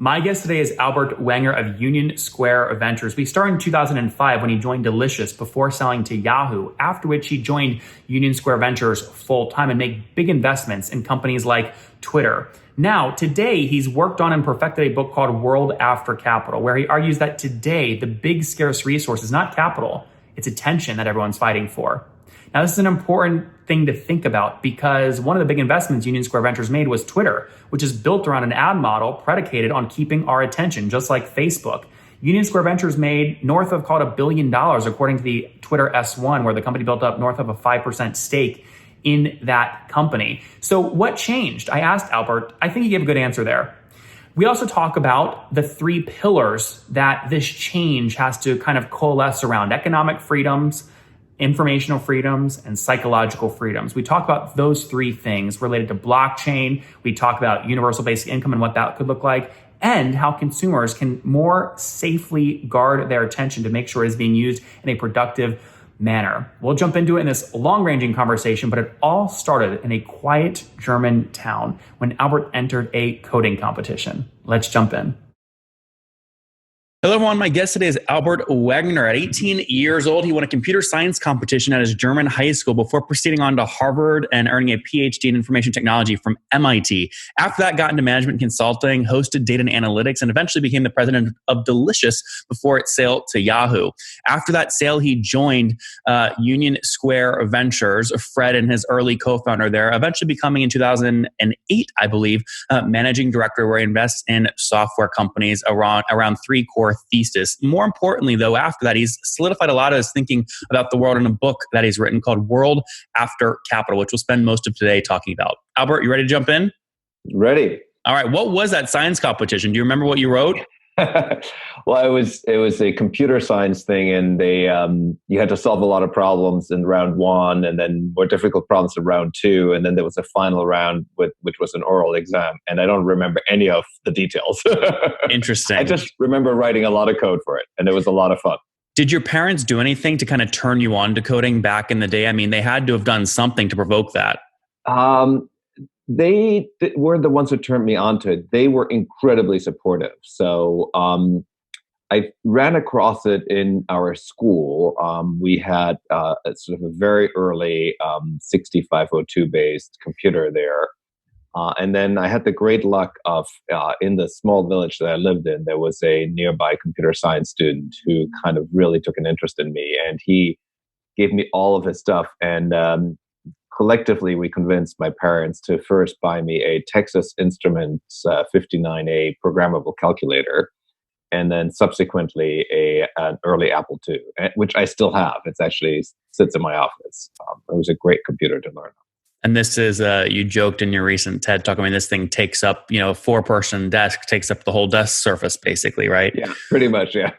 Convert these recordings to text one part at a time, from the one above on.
My guest today is Albert Wenger of Union Square Ventures. We started in 2005 when he joined Delicious before selling to Yahoo, after which he joined Union Square Ventures full-time and made big investments in companies like Twitter. Now, today, he's worked on and perfected a book called World After Capital, where he argues that today, the big scarce resource is not capital, it's attention that everyone's fighting for. Now, this is an important thing to think about because one of the big investments Union Square Ventures made was Twitter, which is built around an ad model predicated on keeping our attention, just like Facebook. Union Square Ventures made north of $1 billion, according to the Twitter S1, where the company built up north of a 5% stake in that company. So what changed? I asked Albert. I think he gave a good answer there. We also talk about the three pillars that this change has to kind of coalesce around: economic freedoms, informational freedoms, and psychological freedoms. We talk about those three things related to blockchain. We talk about universal basic income and what that could look like, and how consumers can more safely guard their attention to make sure it is being used in a productive manner. We'll jump into it in this long-ranging conversation, but it all started in a quiet German town when Albert entered a coding competition. Let's jump in. Hello, everyone. My guest today is Albert Wagner. At 18 years old, he won a computer science competition at his German high school before proceeding on to Harvard and earning a PhD in information technology from MIT. After that, got into management consulting, hosted data and analytics, and eventually became the president of Delicious before it sailed to Yahoo. After that sale, he joined Union Square Ventures, Fred and his early co-founder there, eventually becoming in 2008, I believe, managing director, where he invests in software companies around three core thesis. More importantly, though, after that, he's solidified a lot of his thinking about the world in a book that he's written called World After Capital, which we'll spend most of today talking about. Albert, you ready to jump in? Ready. All right. What was that science competition? Do you remember what you wrote? Well, it was a computer science thing, and they you had to solve a lot of problems in round one, and then more difficult problems in round two, and then there was a final round which was an oral exam, and I don't remember any of the details. Interesting. I just remember writing a lot of code for it, and it was a lot of fun. Did your parents do anything to kind of turn you on to coding back in the day? I mean, they had to have done something to provoke that. They were the ones who turned me on to it. They were incredibly supportive. So I ran across it in our school. We had a sort of a very early 6502-based computer there. And then I had the great luck of, in the small village that I lived in, there was a nearby computer science student who kind of really took an interest in me. And he gave me all of his stuff. And collectively, we convinced my parents to first buy me a Texas Instruments 59A programmable calculator, and then subsequently an early Apple II, which I still have. It's actually sits in my office. It was a great computer to learn on. And this is, you joked in your recent TED Talk, I mean, this thing takes up, a 4-person desk, takes up the whole desk surface, basically, right? Yeah, pretty much, yeah.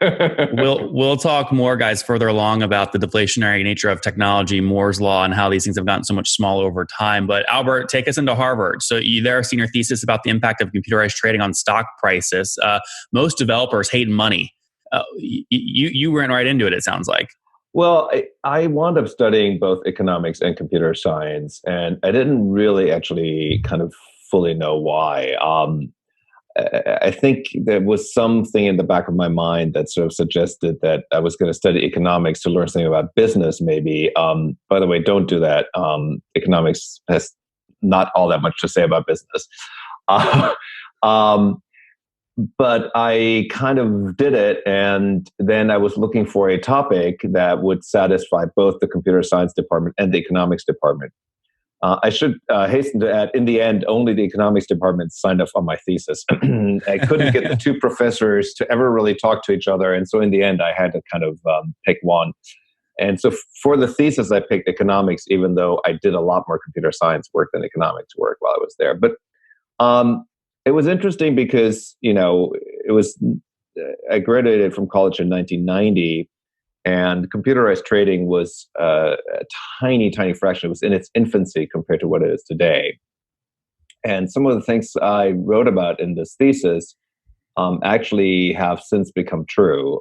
We'll talk more, guys, further along about the deflationary nature of technology, Moore's Law, and how these things have gotten so much smaller over time. But Albert, take us into Harvard. So you there senior thesis about the impact of computerized trading on stock prices. Most developers hate money. You ran right into it, it sounds like. Well, I wound up studying both economics and computer science, and I didn't really actually kind of fully know why. I think there was something in the back of my mind that sort of suggested that I was going to study economics to learn something about business, maybe. By the way, don't do that. Economics has not all that much to say about business. But I kind of did it, and then I was looking for a topic that would satisfy both the computer science department and the economics department. I should hasten to add, in the end, only the economics department signed off on my thesis. I couldn't get the two professors to ever really talk to each other, and so in the end, I had to kind of pick one. And so for the thesis, I picked economics, even though I did a lot more computer science work than economics work while I was there. But it was interesting because, I graduated from college in 1990, and computerized trading was a tiny, tiny fraction. It was in its infancy compared to what it is today. And some of the things I wrote about in this thesis actually have since become true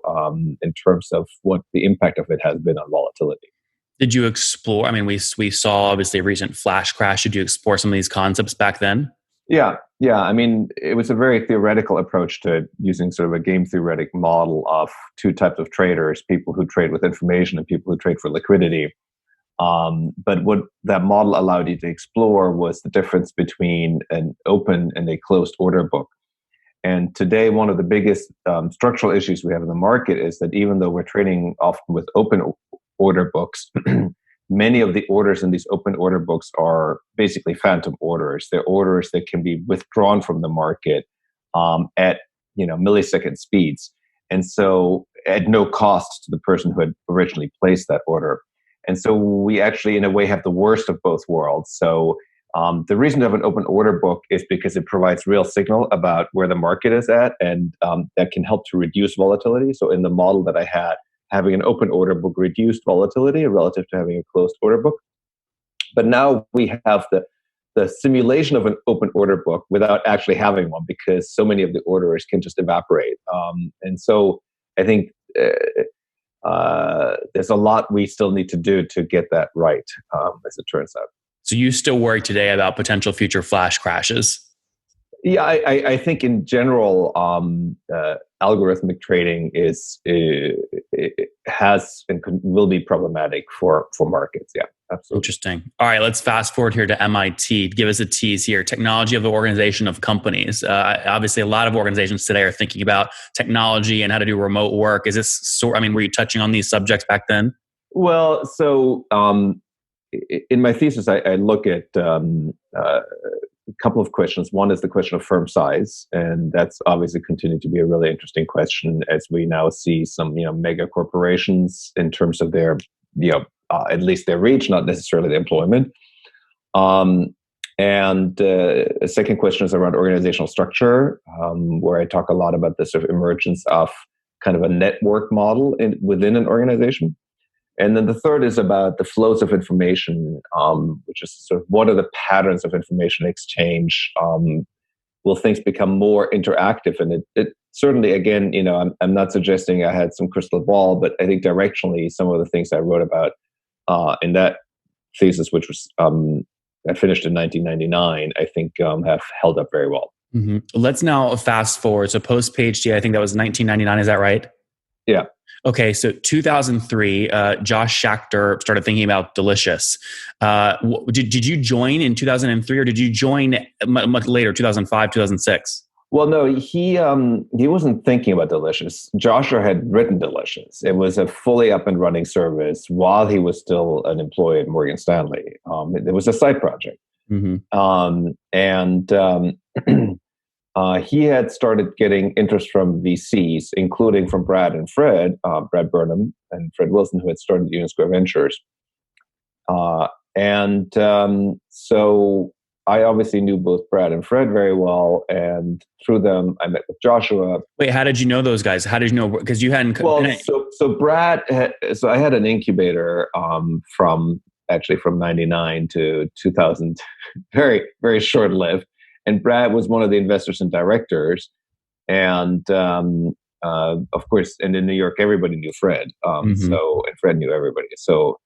in terms of what the impact of it has been on volatility. Did you explore, we saw obviously a recent flash crash. Did you explore some of these concepts back then? Yeah. I mean, it was a very theoretical approach to using sort of a game theoretic model of two types of traders: people who trade with information and people who trade for liquidity. But what that model allowed you to explore was the difference between an open and a closed order book. And today, one of the biggest structural issues we have in the market is that even though we're trading often with open order books, many of the orders in these open order books are basically phantom orders. They're orders that can be withdrawn from the market at millisecond speeds, and so at no cost to the person who had originally placed that order. And so we actually, in a way, have the worst of both worlds. So the reason to have an open order book is because it provides real signal about where the market is at, and that can help to reduce volatility. So in the model that I had, having an open order book reduced volatility relative to having a closed order book. But now we have the simulation of an open order book without actually having one, because so many of the orders can just evaporate. And so I think there's a lot we still need to do to get that right, as it turns out. So you still worry today about potential future flash crashes? Yeah, I think in general, algorithmic trading has and will be problematic for markets. Yeah, absolutely. Interesting. All right, let's fast forward here to MIT. Give us a tease here. Technology of the organization of companies. Obviously, a lot of organizations today are thinking about technology and how to do remote work. Is this were you touching on these subjects back then? Well, so in my thesis, I look at a couple of questions. One is the question of firm size, and that's obviously continued to be a really interesting question as we now see some mega corporations in terms of their at least their reach, not necessarily the employment. And a second question is around organizational structure, where I talk a lot about the sort of emergence of kind of a network model within an organization. And then the third is about the flows of information, which is sort of what are the patterns of information exchange? Will things become more interactive? And it certainly, again, I'm not suggesting I had some crystal ball, but I think directionally some of the things I wrote about in that thesis, which was I finished in 1999, I think have held up very well. Mm-hmm. Let's now fast forward. So post PhD, I think that was 1999. Is that right? Yeah. Okay, so 2003, Josh Schachter started thinking about Delicious. Did you join in 2003, or did you join much later, 2005, 2006? Well, no, he wasn't thinking about Delicious. Joshua had written Delicious. It was a fully up and running service while he was still an employee at Morgan Stanley. It was a side project. Mm-hmm. He had started getting interest from VCs, including from Brad and Fred, Brad Burnham and Fred Wilson, who had started Union Square Ventures. So I obviously knew both Brad and Fred very well, and through them, I met with Joshua. Wait, how did you know those guys? How did you know? Because you hadn't. Well, so Brad. So I had an incubator from 99 to 2000, very very short lived. And Brad was one of the investors and directors. And of course, and in New York, everybody knew Fred. And Fred knew everybody. So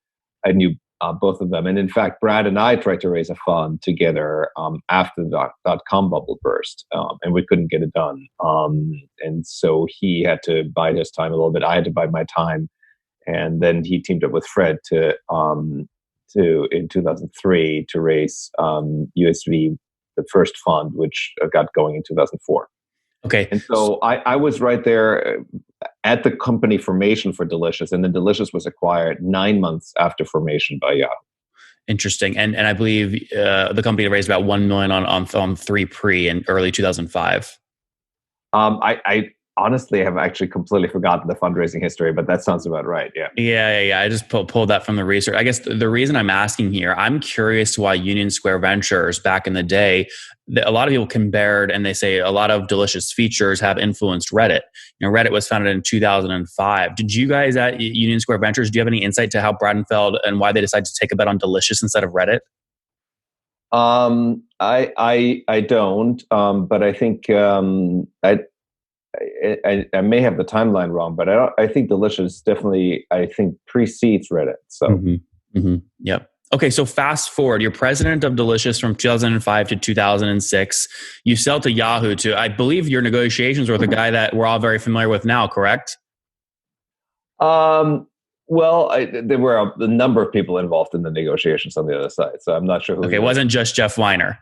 I knew both of them. And in fact, Brad and I tried to raise a fund together after the dot-com bubble burst. And we couldn't get it done. And so he had to bide his time a little bit. I had to bide my time. And then he teamed up with Fred in 2003 to raise USV, the first fund, which got going in 2004. Okay. And so I was right there at the company formation for Delicious, and then Delicious was acquired 9 months after formation by Yahoo. Interesting. And I believe the company raised about $1 million on 3 pre in early 2005. I honestly have actually completely forgotten the fundraising history, but that sounds about right. Yeah. Yeah. I just pulled that from the research. I guess the reason I'm asking here, I'm curious why Union Square Ventures back in the day, a lot of people compared and they say a lot of Delicious features have influenced Reddit. Reddit was founded in 2005. Did you guys at Union Square Ventures, do you have any insight to how Bradenfeld and why they decided to take a bet on Delicious instead of Reddit? I don't, but I think I may have the timeline wrong, but I think Delicious definitely, I think, precedes Reddit. So, Yep. Okay, so fast forward, you're president of Delicious from 2005 to 2006. You sell to Yahoo to, I believe your negotiations were with a guy that we're all very familiar with now, correct? Well, there were a number of people involved in the negotiations on the other side, so I'm not sure who. Okay, it wasn't just Jeff Weiner.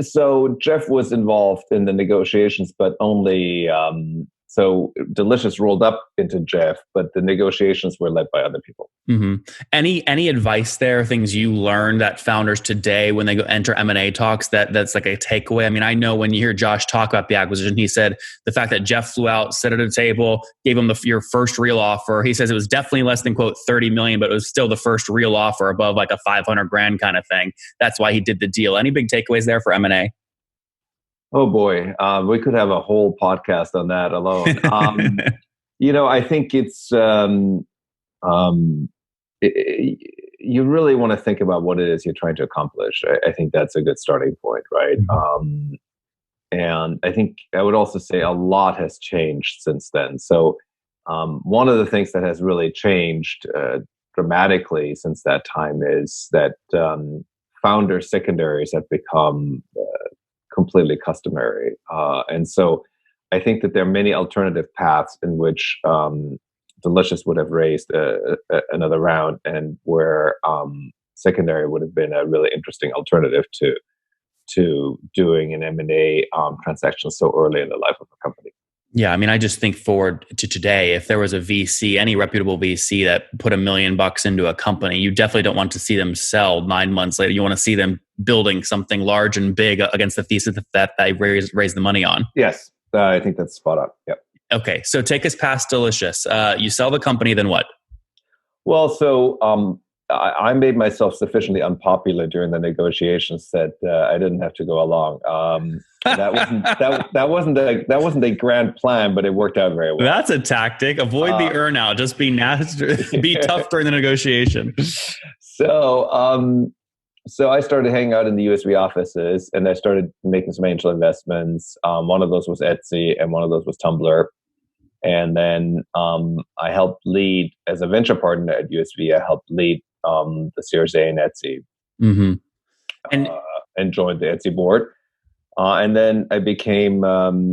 So Jeff was involved in the negotiations, but only so Delicious rolled up into Jeff, but the negotiations were led by other people. Mm-hmm. Any advice there? Things you learned that founders today, when they go enter M&A talks, that's like a takeaway. I mean, I know when you hear Josh talk about the acquisition, he said the fact that Jeff flew out, sat at a table, gave him your first real offer. He says it was definitely less than quote 30 million, but it was still the first real offer above like a 500 grand kind of thing. That's why he did the deal. Any big takeaways there for M&A? Oh boy, we could have a whole podcast on that alone. I think you really want to think about what it is you're trying to accomplish. I think that's a good starting point, right? Mm-hmm. And I think I would also say a lot has changed since then. So one of the things that has really changed dramatically since that time is that founder secondaries have become completely customary. And so I think that there are many alternative paths in which Delicious would have raised another round, and where secondary would have been a really interesting alternative to doing an M&A transaction so early in the life of a company. Yeah, I mean, I just think forward to today, if there was a VC, any reputable VC that put $1 million into a company, you definitely don't want to see them sell 9 months later. You want to see them building something large and big against the thesis that they raised the money on. Yes, I think that's spot on. Yep. Okay, so take us past Delicious. You sell the company, then what? Well, so I made myself sufficiently unpopular during the negotiations that I didn't have to go along. That wasn't a grand plan, but it worked out very well. That's a tactic. Avoid the earnout. Just be be tough during the negotiation. So I started hanging out in the USB offices, and I started making some angel investments. One of those was Etsy, and one of those was Tumblr. And then I helped lead, as a venture partner at USB, I helped lead the Series A and Etsy, mm-hmm. And joined the Etsy board. And then I became a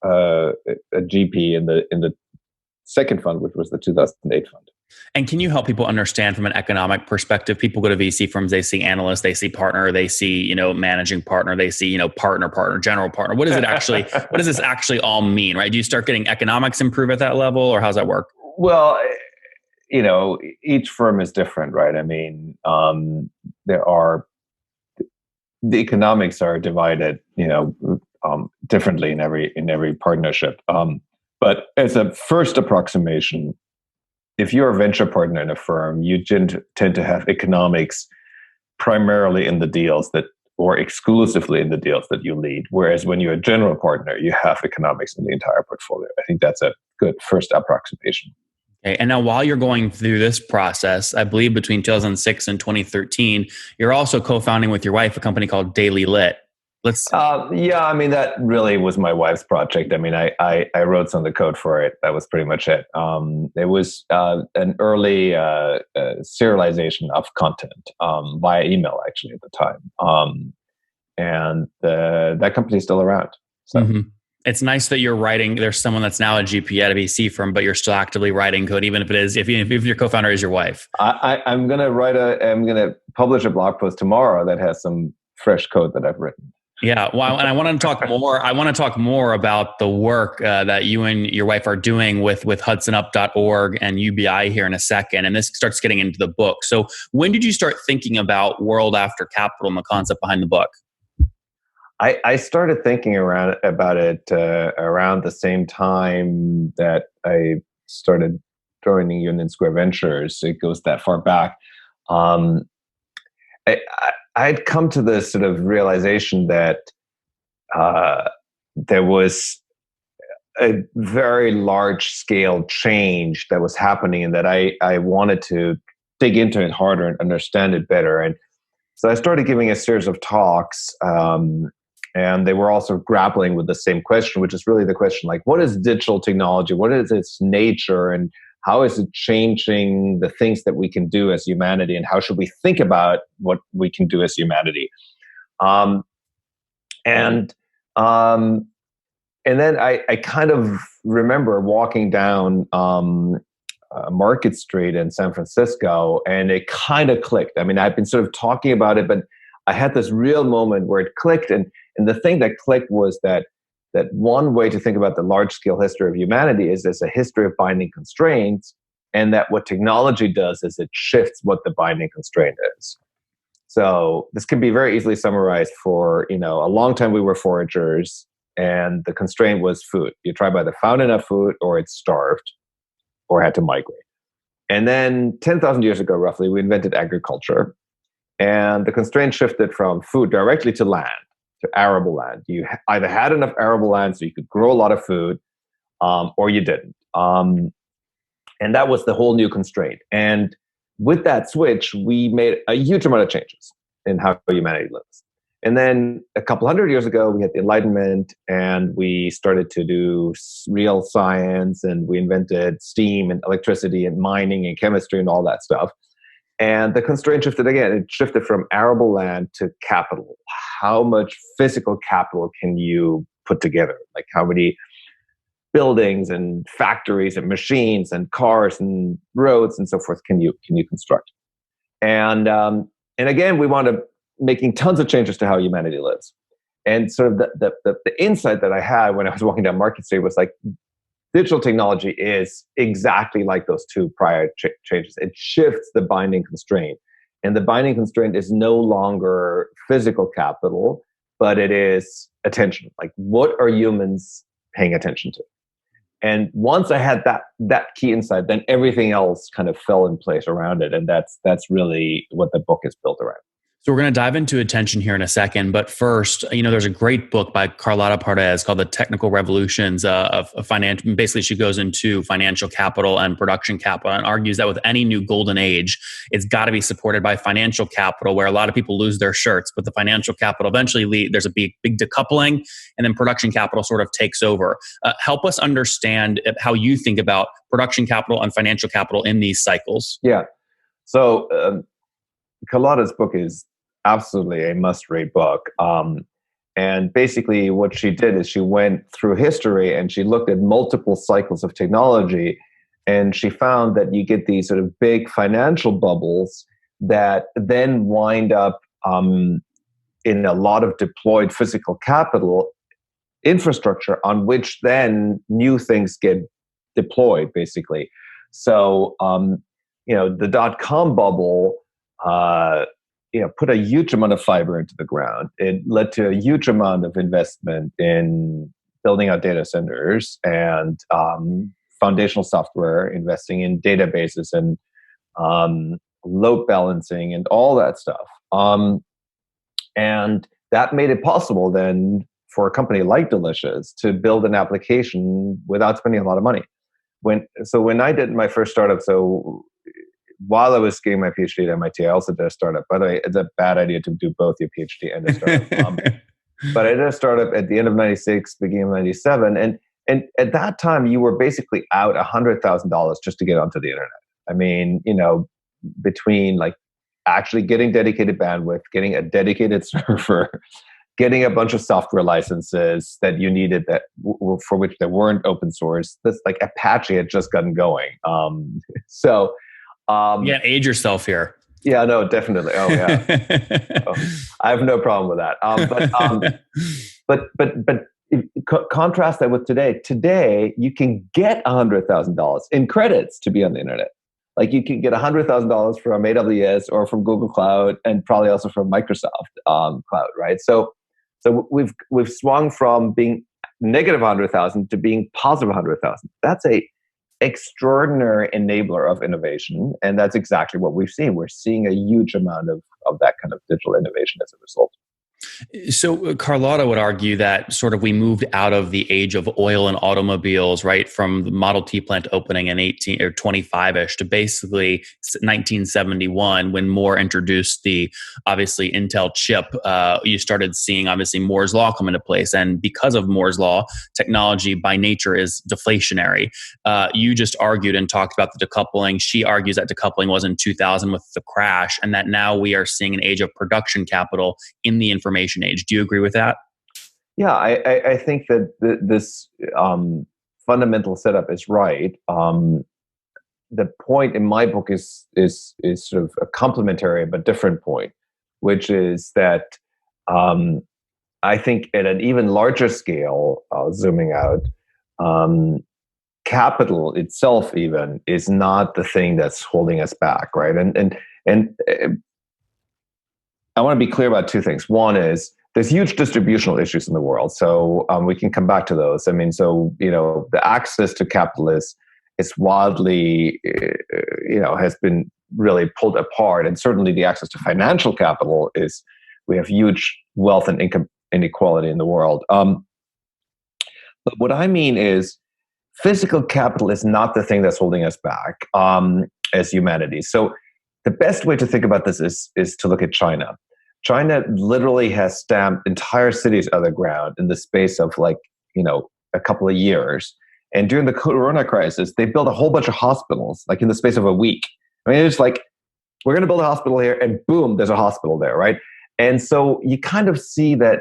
GP in the second fund, which was the 2008 fund. And can you help people understand from an economic perspective? People go to VC firms, they see analyst, they see partner, they see, managing partner, they see, partner, general partner. What is it actually? What does this actually all mean, right? Do you start getting economics improve at that level, or how's that work? Well, each firm is different, right? I mean, the economics are divided, differently in every partnership. But as a first approximation, if you're a venture partner in a firm, you tend to have economics primarily in the deals or exclusively in the deals that you lead. Whereas when you're a general partner, you have economics in the entire portfolio. I think that's a good first approximation. Okay. And now while you're going through this process, I believe between 2006 and 2013, you're also co-founding with your wife a company called Daily Lit. I mean, that really was my wife's project. I mean, I wrote some of the code for it. That was pretty much it. It was an early serialization of content via email, actually, at the time. And that company is still around. So. Mm-hmm. It's nice that you're writing. There's someone that's now a GP at a VC firm, but you're still actively writing code, even if your co-founder is your wife. I'm gonna publish a blog post tomorrow that has some fresh code that I've written. Yeah, well, and I want to talk more. I want to talk more about the work that you and your wife are doing with HudsonUp.org and UBI here in a second. And this starts getting into the book. So, when did you start thinking about World After Capital and the concept behind the book? I started thinking about it around the same time that I started joining Union Square Ventures. It goes that far back. I'd come to this sort of realization that there was a very large scale change that was happening, and that I wanted to dig into it harder and understand it better. And so I started giving a series of talks, and they were also grappling with the same question, which is really the question, like, what is digital technology? What is its nature? And how is it changing the things that we can do as humanity, and how should we think about what we can do as humanity? Um, and um, and then I kind of remember walking down Market Street in San Francisco, and it kind of clicked. I mean, I've been sort of talking about it, but I had this real moment where it clicked, and the thing that clicked was that one way to think about the large scale history of humanity is as a history of binding constraints, and that what technology does is it shifts what the binding constraint is. So this can be very easily summarized for, a long time we were foragers, and the constraint was food. You try by the found enough food, or it's starved, or had to migrate. And then 10,000 years ago, roughly, we invented agriculture, and the constraint shifted from food directly to land, to arable land. You either had enough arable land so you could grow a lot of food, or you didn't. And that was the whole new constraint. And with that switch, we made a huge amount of changes in how humanity lives. And then a couple hundred years ago, we had the Enlightenment, and we started to do real science, and we invented steam and electricity and mining and chemistry and all that stuff. And the constraint shifted again. It shifted from arable land to capital. How much physical capital can you put together? Like how many buildings and factories and machines and cars and roads and so forth can you construct? And again, we wound up making tons of changes to how humanity lives. And sort of the insight that I had when I was walking down Market Street was like, digital technology is exactly like those two prior changes. It shifts the binding constraint. And the binding constraint is no longer physical capital, but it is attention. Like, what are humans paying attention to? And once I had that key insight, then everything else kind of fell in place around it. And that's really what the book is built around. So we're going to dive into attention here in a second. But first, there's a great book by Carlotta Pardez called The Technical Revolutions of Financial. Basically, she goes into financial capital and production capital and argues that with any new golden age, it's got to be supported by financial capital, where a lot of people lose their shirts. But the financial capital eventually, there's a big decoupling, and then production capital sort of takes over. Help us understand how you think about production capital and financial capital in these cycles. Yeah. So Carlotta's book is absolutely a must-read book. And basically what she did is she went through history and she looked at multiple cycles of technology, and she found that you get these sort of big financial bubbles that then wind up in a lot of deployed physical capital infrastructure on which then new things get deployed, basically. So, the dot-com bubble put a huge amount of fiber into the ground. It led to a huge amount of investment in building out data centers and foundational software, investing in databases and load balancing and all that stuff. And that made it possible then for a company like Delicious to build an application without spending a lot of money. When I did my first startup, while I was getting my PhD at MIT, I also did a startup. By the way, it's a bad idea to do both your PhD and a startup. But I did a startup at the end of 96, beginning of 97. And at that time, you were basically out $100,000 just to get onto the internet. I mean, between like actually getting dedicated bandwidth, getting a dedicated server, getting a bunch of software licenses that you needed for which they weren't open source. That's like Apache had just gotten going. You can't age yourself here. Yeah, no, definitely. Oh, yeah. I have no problem with that. But contrast that with today. Today, you can get $100,000 in credits to be on the internet. Like you can get $100,000 from AWS or from Google Cloud, and probably also from Microsoft Cloud, right? So we've swung from being negative 100,000 to being positive 100,000. That's a extraordinary enabler of innovation, and that's exactly what we've seen. We're seeing a huge amount of that kind of digital innovation as a result. So Carlotta would argue that sort of we moved out of the age of oil and automobiles, right, from the Model T plant opening in 18 or 25ish to basically 1971 when Moore introduced the obviously Intel chip. You started seeing obviously Moore's law come into place, and because of Moore's law, technology by nature is deflationary. You just argued and talked about the decoupling. She argues that decoupling was in 2000 with the crash, and that now we are seeing an age of production capital in the information age. Do you agree with that? Yeah, I think that this fundamental setup is right. The point in my book is sort of a complementary but different point, which is that I think at an even larger scale, zooming out, capital itself even is not the thing that's holding us back, right? And I want to be clear about two things. One is there's huge distributional issues in the world, so we can come back to those. I mean, so the access to capital is wildly, has been really pulled apart, and certainly the access to financial capital is. We have huge wealth and income inequality in the world. But what I mean is, physical capital is not the thing that's holding us back as humanity. So the best way to think about this is to look at China. China literally has stamped entire cities out of the ground in the space of a couple of years. And during the Corona crisis, they built a whole bunch of hospitals, like in the space of a week. I mean, it's like, we're going to build a hospital here, and boom, there's a hospital there, right? And so you kind of see that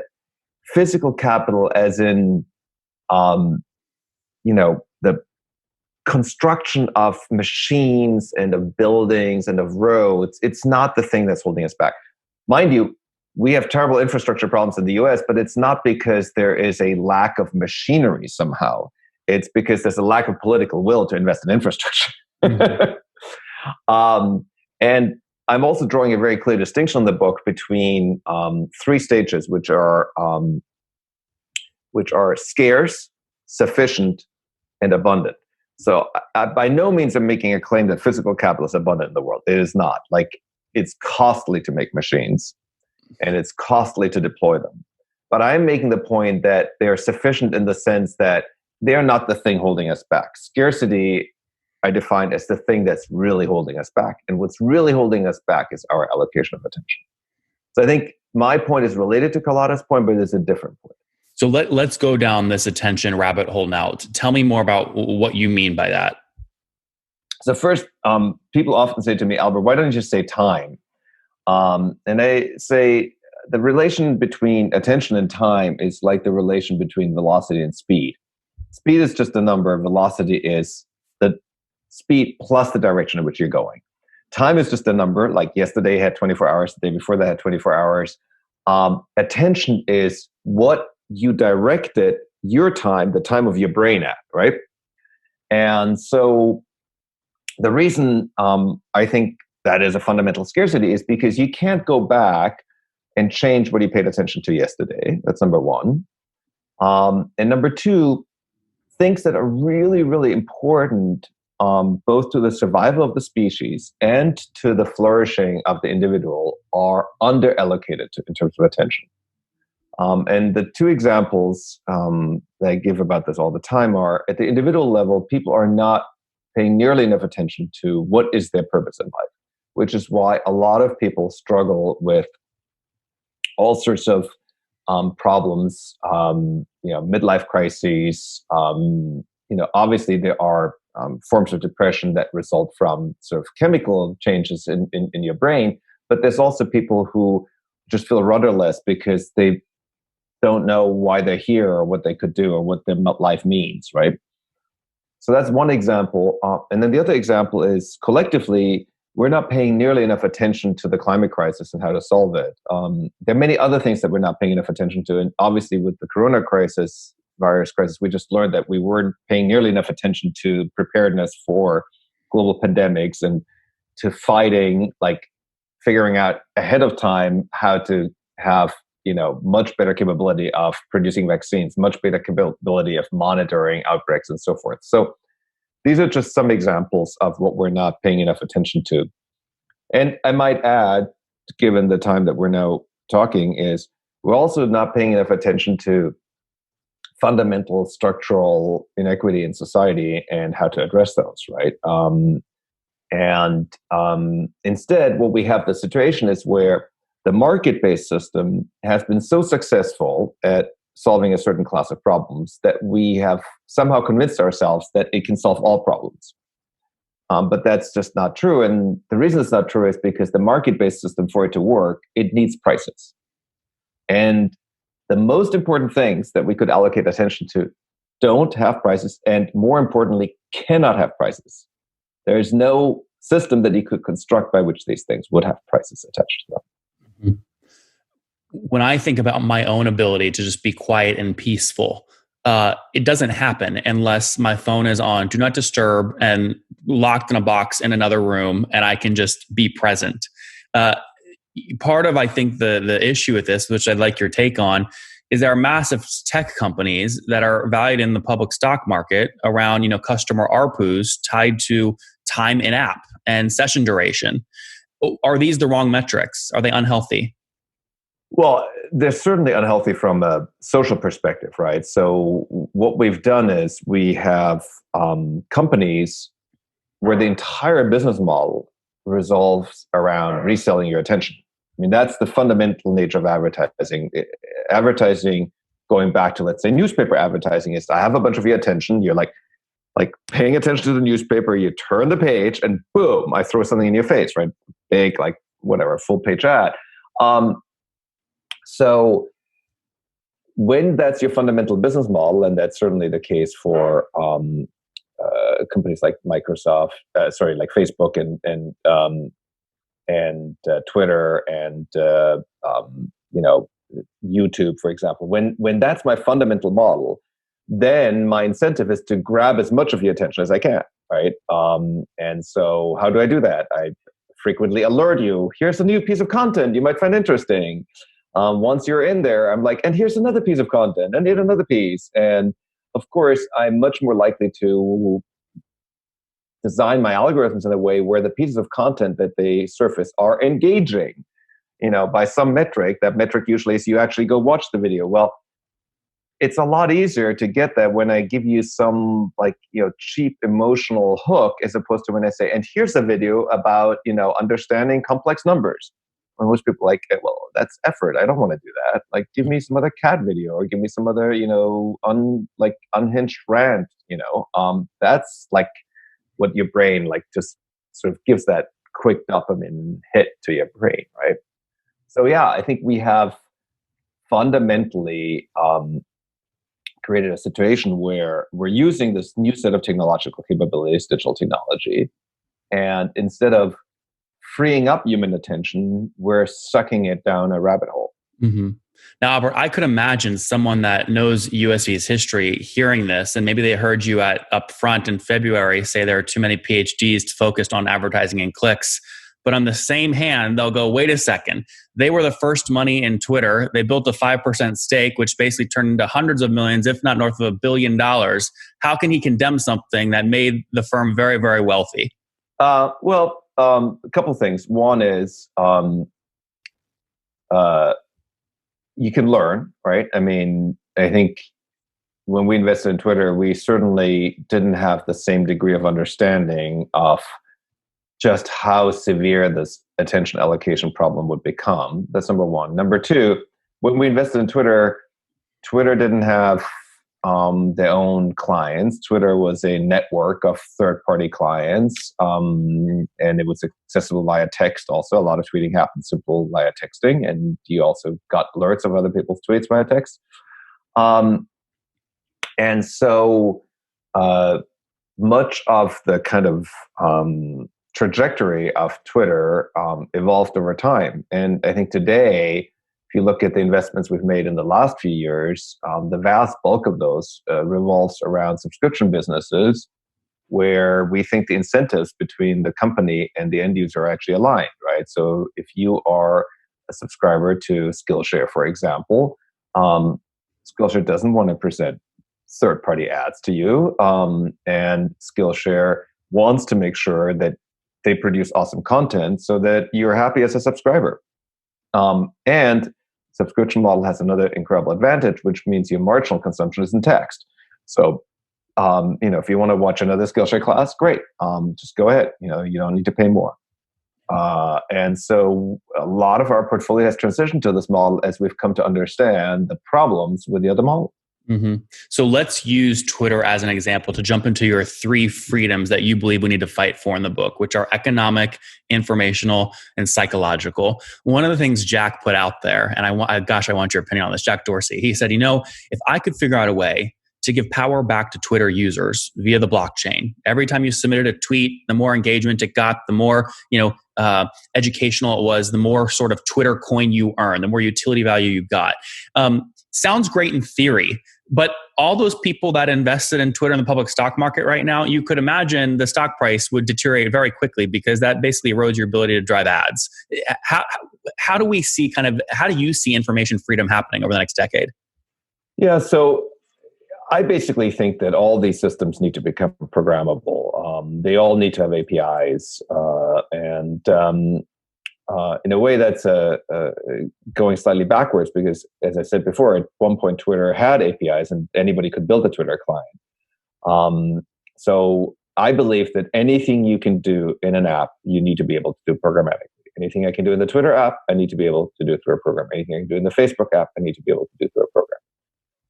physical capital as in, the construction of machines and of buildings and of roads, it's not the thing that's holding us back. Mind you, we have terrible infrastructure problems in the US, but it's not because there is a lack of machinery somehow. It's because there's a lack of political will to invest in infrastructure. Mm-hmm. And I'm also drawing a very clear distinction in the book between three stages, which are scarce, sufficient, and abundant. So by no means I'm making a claim that physical capital is abundant in the world. It is not. Like, it's costly to make machines, and it's costly to deploy them. But I'm making the point that they're sufficient in the sense that they're not the thing holding us back. Scarcity, I define as the thing that's really holding us back. And what's really holding us back is our allocation of attention. So I think my point is related to Carlotta's point, but it's a different point. So let's go down this attention rabbit hole now. Tell me more about what you mean by that. So first, people often say to me, Albert, why don't you just say time? And I say the relation between attention and time is like the relation between velocity and speed. Speed is just a number. Velocity is the speed plus the direction in which you're going. Time is just a number. Like yesterday had 24 hours, the day before that had 24 hours. Attention is what you directed your time, the time of your brain at, right? And so the reason I think that is a fundamental scarcity is because you can't go back and change what you paid attention to yesterday. That's number one. And number two, things that are really, really important, both to the survival of the species and to the flourishing of the individual, are under-allocated in terms of attention. And the two examples that I give about this all the time are, at the individual level, people are not paying nearly enough attention to what is their purpose in life, which is why a lot of people struggle with all sorts of problems, midlife crises. Obviously there are forms of depression that result from sort of chemical changes in your brain, but there's also people who just feel rudderless because they don't know why they're here or what they could do or what their life means, right? So that's one example. And then the other example is, collectively, we're not paying nearly enough attention to the climate crisis and how to solve it. There are many other things that we're not paying enough attention to. And obviously with the virus crisis, we just learned that we weren't paying nearly enough attention to preparedness for global pandemics and to figuring out ahead of time how to have much better capability of producing vaccines, much better capability of monitoring outbreaks and so forth. So these are just some examples of what we're not paying enough attention to. And I might add, given the time that we're now talking, is We're also not paying enough attention to fundamental structural inequity in society and how to address those, right? Instead, what we have the situation is where the market-based system has been so successful at solving a certain class of problems that we have somehow convinced ourselves that it can solve all problems. But that's just not true. And the reason it's not true is because the market-based system, for it to work, it needs prices. And the most important things that we could allocate attention to don't have prices, and more importantly, cannot have prices. There is no system that you could construct by which these things would have prices attached to them. When I think about my own ability to just be quiet and peaceful, it doesn't happen unless my phone is on do not disturb and locked in a box in another room, and I can just be present. Part of, I think, the issue with this, which I'd like your take on, is there are massive tech companies that are valued in the public stock market around, customer ARPUs tied to time in app and session duration. Are these the wrong metrics? Are they unhealthy? Well, they're certainly unhealthy from a social perspective, right? So what we've done is we have companies where the entire business model resolves around reselling your attention. I mean, that's the fundamental nature of advertising. Advertising, going back to, let's say, newspaper advertising, is I have a bunch of your attention. You're like paying attention to the newspaper. You turn the page, and boom, I throw something in your face, right? Big, full page ad. So when that's your fundamental business model, and that's certainly the case for companies like Microsoft, like Facebook and Twitter and YouTube, for example. When that's my fundamental model, then my incentive is to grab as much of your attention as I can, right? And so how do I do that? I frequently alert you. Here's a new piece of content you might find interesting. Once you're in there, I'm like, and here's another piece of content, and here's another piece. And of course, I'm much more likely to design my algorithms in a way where the pieces of content that they surface are engaging, by some metric. That metric usually is you actually go watch the video. Well, it's a lot easier to get that when I give you some cheap emotional hook, as opposed to when I say, and here's a video about, understanding complex numbers. When most people are like, well, that's effort. I don't want to do that. Give me some other cat video, or give me some other, unhinged rant, that's what your brain just sort of gives that quick dopamine hit to your brain, right? So yeah, I think we have fundamentally created a situation where we're using this new set of technological capabilities, digital technology, and instead of freeing up human attention, we're sucking it down a rabbit hole. Mm-hmm. Now, Albert, I could imagine someone that knows USV's history hearing this, and maybe they heard you up front in February say there are too many PhDs focused on advertising and clicks. But on the same hand, they'll go, wait a second. They were the first money in Twitter. They built a 5% stake, which basically turned into hundreds of millions, if not north of $1 billion. How can he condemn something that made the firm very, very wealthy? A couple things. One is you can learn, right? I mean, I think when we invested in Twitter, we certainly didn't have the same degree of understanding of just how severe this attention allocation problem would become. That's number one. Number two, when we invested in Twitter, Twitter didn't have their own clients. Twitter was a network of third-party clients, and it was accessible via text also. A lot of tweeting happened simple via texting, and you also got alerts of other people's tweets via text. And so much of the kind of trajectory of Twitter evolved over time. And I think today, if you look at the investments we've made in the last few years, the vast bulk of those revolves around subscription businesses, where we think the incentives between the company and the end user are actually aligned, right? So if you are a subscriber to Skillshare, for example, Skillshare doesn't want to present third-party ads to you, and Skillshare wants to make sure that they produce awesome content so that you're happy as a subscriber. And subscription model has another incredible advantage, which means your marginal consumption is in text. So, if you want to watch another Skillshare class, great. Just go ahead. You don't need to pay more. And so a lot of our portfolio has transitioned to this model as we've come to understand the problems with the other model. Mm-hmm. So let's use Twitter as an example to jump into your 3 freedoms that you believe we need to fight for in the book, which are economic, informational, and psychological. One of the things Jack put out there, and I want your opinion on this, Jack Dorsey, he said, if I could figure out a way to give power back to Twitter users via the blockchain, every time you submitted a tweet, the more engagement it got, the more, educational it was, the more sort of Twitter coin you earn, the more utility value you got. Sounds great in theory, but all those people that invested in Twitter in the public stock market right now, you could imagine the stock price would deteriorate very quickly because that basically erodes your ability to drive ads. How do you see information freedom happening over the next decade? Yeah, so I basically think that all these systems need to become programmable. They all need to have APIs, and in a way, that's going slightly backwards because, as I said before, at one point Twitter had APIs and anybody could build a Twitter client. So I believe that anything you can do in an app, you need to be able to do programmatically. Anything I can do in the Twitter app, I need to be able to do through a program. Anything I can do in the Facebook app, I need to be able to do through a program.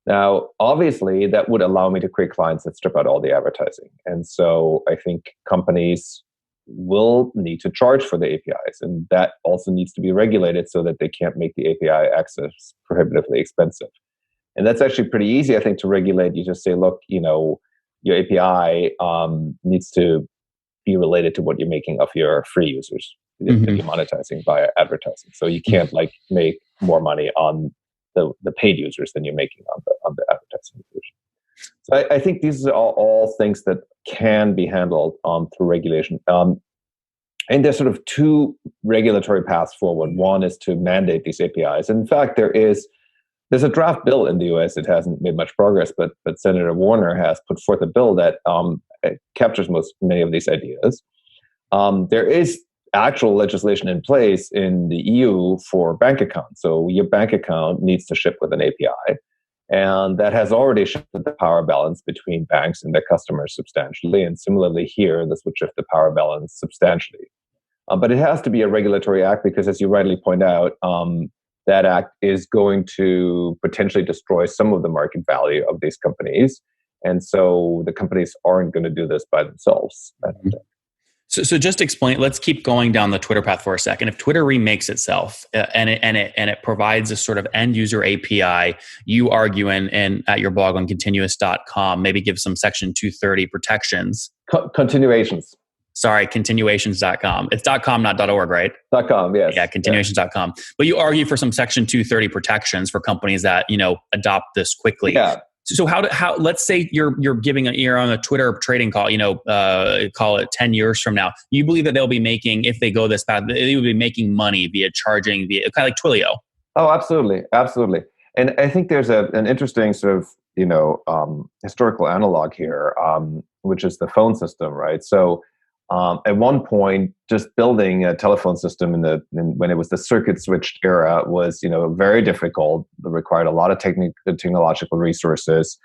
Now, obviously, that would allow me to create clients that strip out all the advertising. And so I think companies will need to charge for the APIs. And that also needs to be regulated so that they can't make the API access prohibitively expensive. And that's actually pretty easy, I think, to regulate. You just say, look, your API needs to be related to what you're making of your free users that you're monetizing via advertising. So you can't make more money on the paid users than you're making on the advertising users. So I think these are all things that can be handled through regulation. And there's sort of 2 regulatory paths forward. One is to mandate these APIs. In fact, there's a draft bill in the US. It hasn't made much progress, but Senator Warner has put forth a bill that captures many of these ideas. There is actual legislation in place in the EU for bank accounts. So your bank account needs to ship with an API. And that has already shifted the power balance between banks and their customers substantially. And similarly here, this would shift the power balance substantially. But it has to be a regulatory act because, as you rightly point out, that act is going to potentially destroy some of the market value of these companies. And so the companies aren't going to do this by themselves. So just explain. Let's keep going down the Twitter path for a second. If Twitter remakes itself and it provides a sort of end user API, you argue in at your blog on continuous.com, maybe give some Section 230 protections. Continuations. Sorry, continuations.com. It's .com, not .org, right? .com, yes. Yeah, continuations.com. But you argue for some Section 230 protections for companies that adopt this quickly. Yeah. So how let's say you're on a Twitter trading call, call it 10 years from now. You believe that they'll be making, if they go this path, they will be making money via charging, via kind of like Twilio. Oh, absolutely. Absolutely. And I think there's an interesting sort of, historical analog here, which is the phone system, right? So at one point, just building a telephone system when it was the circuit switched era was, very difficult. It required a lot of technological resources,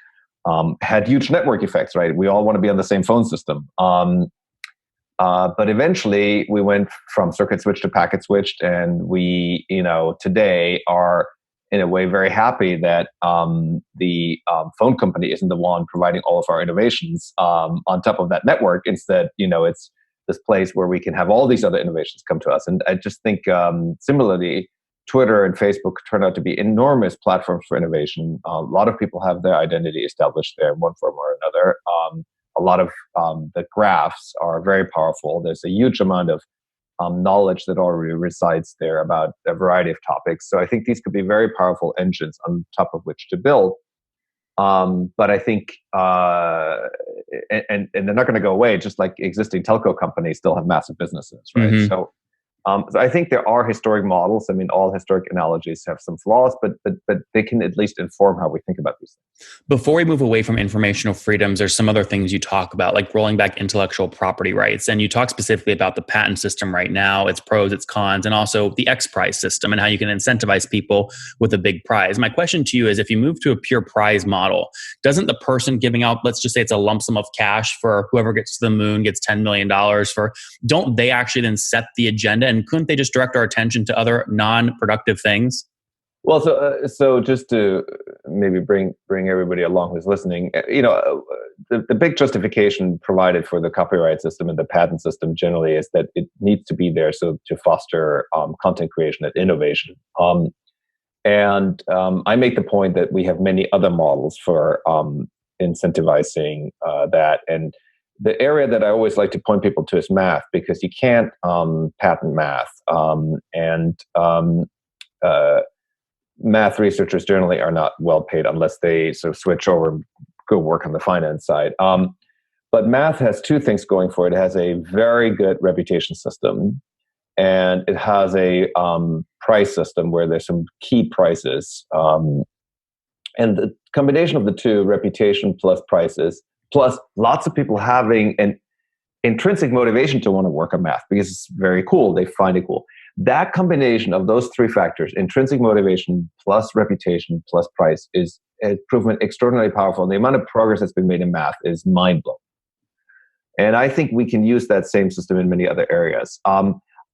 had huge network effects, right? We all want to be on the same phone system. But eventually we went from circuit switched to packet switched. And we, today are in a way very happy that the phone company isn't the one providing all of our innovations on top of that network. Instead, it's this place where we can have all these other innovations come to us. And I just think similarly, Twitter and Facebook turn out to be enormous platforms for innovation. A lot of people have their identity established there in one form or another. A lot of the graphs are very powerful. There's a huge amount of knowledge that already resides there about a variety of topics. So I think these could be very powerful engines on top of which to build. But I think, and they're not going to go away, just like existing telco companies still have massive businesses, right? So So I think there are historic models. I mean, all historic analogies have some flaws, but they can at least inform how we think about these things. Before we move away from informational freedoms, there's some other things you talk about, like rolling back intellectual property rights. And you talk specifically about the patent system right now, its pros, its cons, and also the X prize system and how you can incentivize people with a big prize. My question to you is, if you move to a pure prize model, doesn't the person giving out, let's just say it's a lump sum of cash for whoever gets to the moon gets $10 million for, don't they actually then set the agenda? And couldn't they just direct our attention to other non-productive things? Well, so just to maybe bring everybody along who's listening, the big justification provided for the copyright system and the patent system generally is that it needs to be there so to foster content creation and innovation. I make the point that we have many other models for incentivizing that. And the area that I always like to point people to is math, because you can't patent math. Math researchers generally are not well paid unless they sort of switch over and go work on the finance side. But math has two things going for it. It has a very good reputation system, and it has a price system where there's some key prices. And the combination of the two, reputation plus prices, plus lots of people having an intrinsic motivation to want to work on math because it's very cool. They find it cool. That combination of those three factors, intrinsic motivation plus reputation plus price, is proven extraordinarily powerful. And the amount of progress that's been made in math is mind-blowing. And I think we can use that same system in many other areas.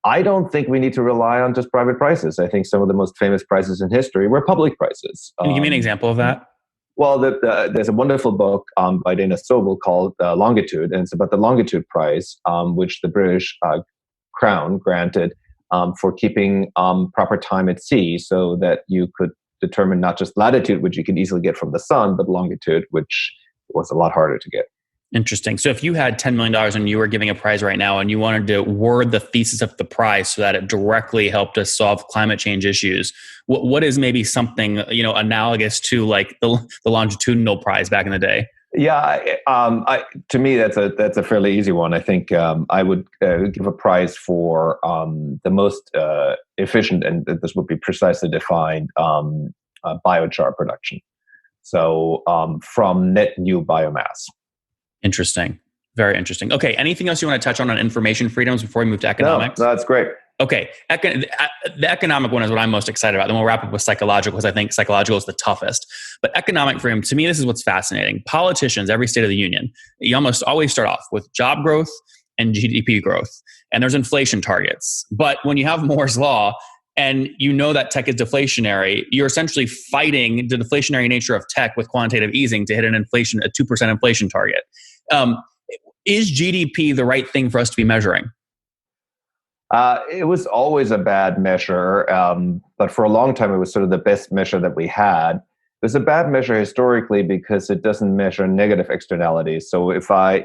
I don't think we need to rely on just private prices. I think some of the most famous prizes in history were public prices. Can you give me an example of that? Well, there's a wonderful book by Dana Sobel called Longitude, and it's about the Longitude Prize, which the British Crown granted for keeping proper time at sea so that you could determine not just latitude, which you can easily get from the sun, but longitude, which was a lot harder to get. Interesting. So if you had $10 million and you were giving a prize right now and you wanted to word the thesis of the prize so that it directly helped us solve climate change issues, what is maybe something, analogous to like the longitudinal prize back in the day? Yeah, to me, that's a fairly easy one. I think I would give a prize for the most efficient, and this would be precisely defined, biochar production. So from net new biomass. Interesting. Very interesting. Okay. Anything else you want to touch on information freedoms before we move to economics? No, that's great. Okay. The economic one is what I'm most excited about. Then we'll wrap up with psychological, because I think psychological is the toughest. But economic freedom, to me, this is what's fascinating. Politicians, every state of the union, you almost always start off with job growth and GDP growth. And there's inflation targets. But when you have Moore's Law, and you know that tech is deflationary, you're essentially fighting the deflationary nature of tech with quantitative easing to hit a 2% inflation target. Is GDP the right thing for us to be measuring? It was always a bad measure, but for a long time, it was sort of the best measure that we had. It was a bad measure historically because it doesn't measure negative externalities. So if I,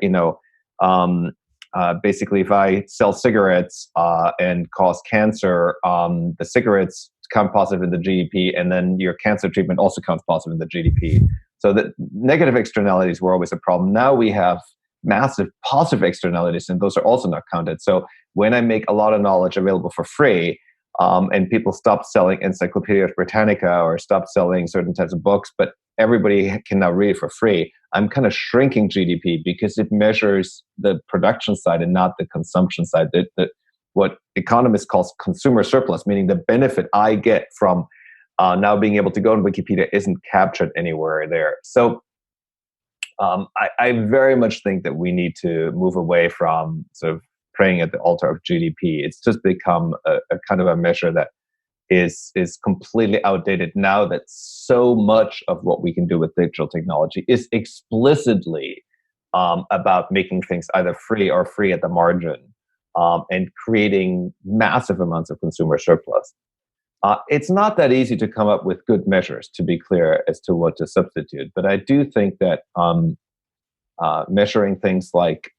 basically, if I sell cigarettes and cause cancer, the cigarettes count positive in the GDP, and then your cancer treatment also counts positive in the GDP. So the negative externalities were always a problem. Now we have massive positive externalities, and those are also not counted. So when I make a lot of knowledge available for free, and people stop selling Encyclopedia Britannica or stop selling certain types of books, but everybody can now read it for free, I'm kind of shrinking GDP because it measures the production side and not the consumption side. What economists call consumer surplus, meaning the benefit I get from now being able to go on Wikipedia isn't captured anywhere there. So I very much think that we need to move away from sort of praying at the altar of GDP. It's just become a kind of a measure that is completely outdated now that so much of what we can do with digital technology is explicitly about making things either free or free at the margin, and creating massive amounts of consumer surplus. It's not that easy to come up with good measures, to be clear, as to what to substitute. But I do think that measuring things like